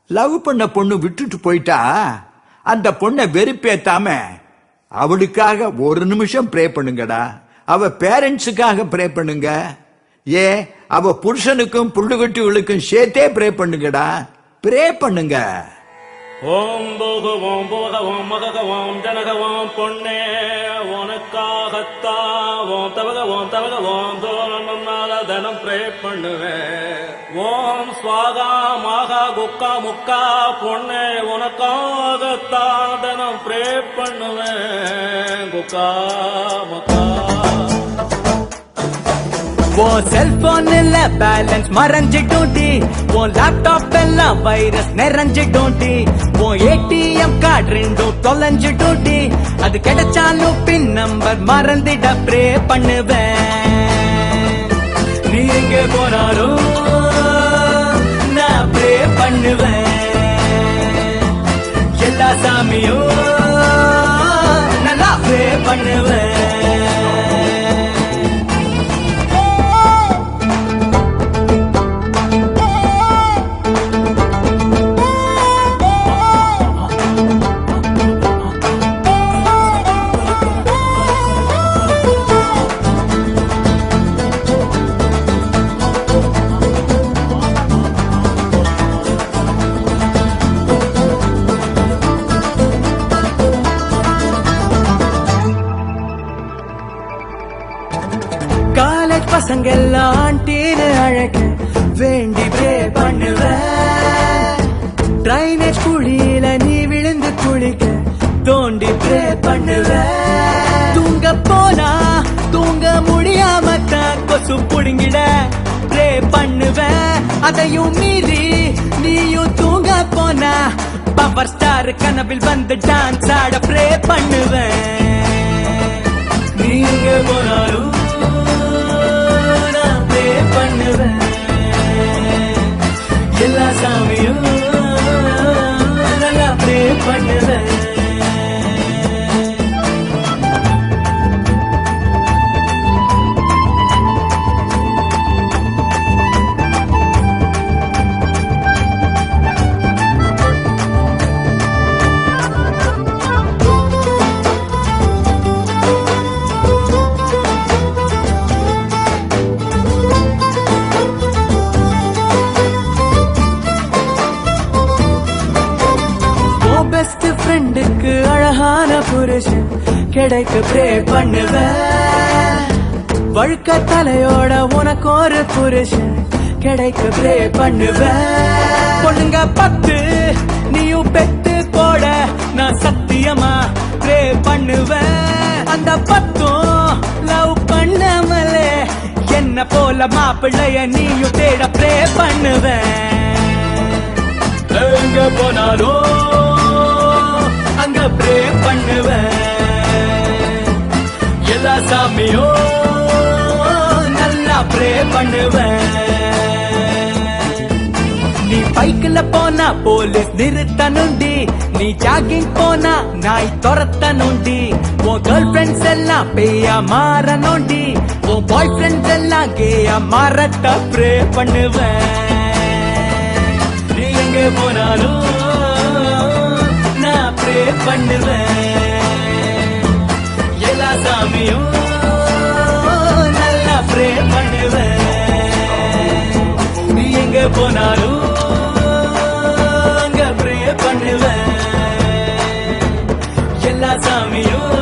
Love பண்ண பொண்ணு விட்டுட்டு போயிட்டா அந்த பொண்ணை வெறுப்பேத்தாம அவளுக்காக ஒரு நிமிஷம் ப்ரே பண்ணுங்கடா. அவ பேரண்ட்ஸுக்காக ப்ரே பண்ணுங்க. அவ புருஷனுக்கும் புள்ளுகுட்டிகளுக்கும் சேர்த்தே ப்ரே பண்ணுங்கடா. ப்ரே பண்ணுங்க. ஓம் போகவோம் போகவோம் மககவோம் ஜனகவோம் பொண்ணே உனக்காகத்தாவோம் தவகவோம் தோழனால தினம் ப்ரே பண்ணுவேன். ஓம் ஸ்வாகா மாகா குக்கா முக்கா பொண்ணே உனக்காகத்தான் தினம் ப்ரே பண்ணுவேன். குக்கா முக்கா वो सेलफोन बैलेंस मरंजिटूटी वो लैपटॉप வைரஸ் நிறைஞ்சிட்டூட்டி वो ATM கார்டு ரெண்டும் தொலைஞ்சிட்டூட்டி அது கிடைச்சாலும் பின் நம்பர் மறந்திட ப்ரே பண்ணுவேன். நீ எங்க போனாலும் நான் ப்ரே பண்ணுவேன். எல்லா சாமியும் நல்லா ப்ரே பண்ணுவேன். பசங்க எல்லாம் ஆண்டின்னு அழக வேண்டி ப்ரே பண்ணுவேன். ட்ரைனேஜ் குழியில நீ விழுந்து குளிக்க தோண்டி ப்ரே பண்ணுவேன். தூங்க போனா தூங்க முடியாம தான் கொசு புடுங்கிட ப்ரே பண்ணுவேன். அதையும் மீறி நீயும் தூங்க போனா பவர் ஸ்டார் கனவில் வந்து டான்ஸ் ஆட ப்ரே பண்ணுவேன். நீங்க போனாலும் பண்ணுவேன். எல்லா சாமியும் நல்லா ப்ரே பண்ணுவேன். பெஸ்ட் ஃப்ரெண்டுக்கு அழகான புருஷன் கிடைக்க ப்ரே பண்ணுவேன். வழுக்க தலையோட உனக்கு ஒரு புருஷன் கிடைக்க ப்ரே பண்ணுவேன். பொண்ணுங்க 10 நீயும் பெத்து போட நான் சத்தியமா ப்ரே பண்ணுவேன். அந்த 10 லவ் பண்ணாமலே என்ன போல மாப்பிள்ளைய நீயும் தேட ப்ரே பண்ணுவேன். எங்க போனாலும் அங்க ப்ரே பண்ணுவேன். எல்லா சாமியும் நல்லா ப்ரே பண்ணுவேன். நீ பைக்கில் போனா போலீஸ் நிறுத்தணுண்டி. நீ ஜாகிங் போனா நாய் துரத்தணுண்டி. உன் கேர்ள் ஃபிரெண்ட்ஸ் எல்லாம் பேயா மாறணுண்டி. உன் பாய் ஃபிரெண்ட்ஸ் எல்லாம் கேயா மாறட்ட ப்ரே பண்ணுவேன். நீ எங்க போனாலும் ப்ரே பண்ணுவேன். எல்லா சாமியும் நல்லா ப்ரே பண்ணுவேன். நீ எங்க போனாலும் அங்க ப்ரே பண்ணுவேன். எல்லா சாமியும்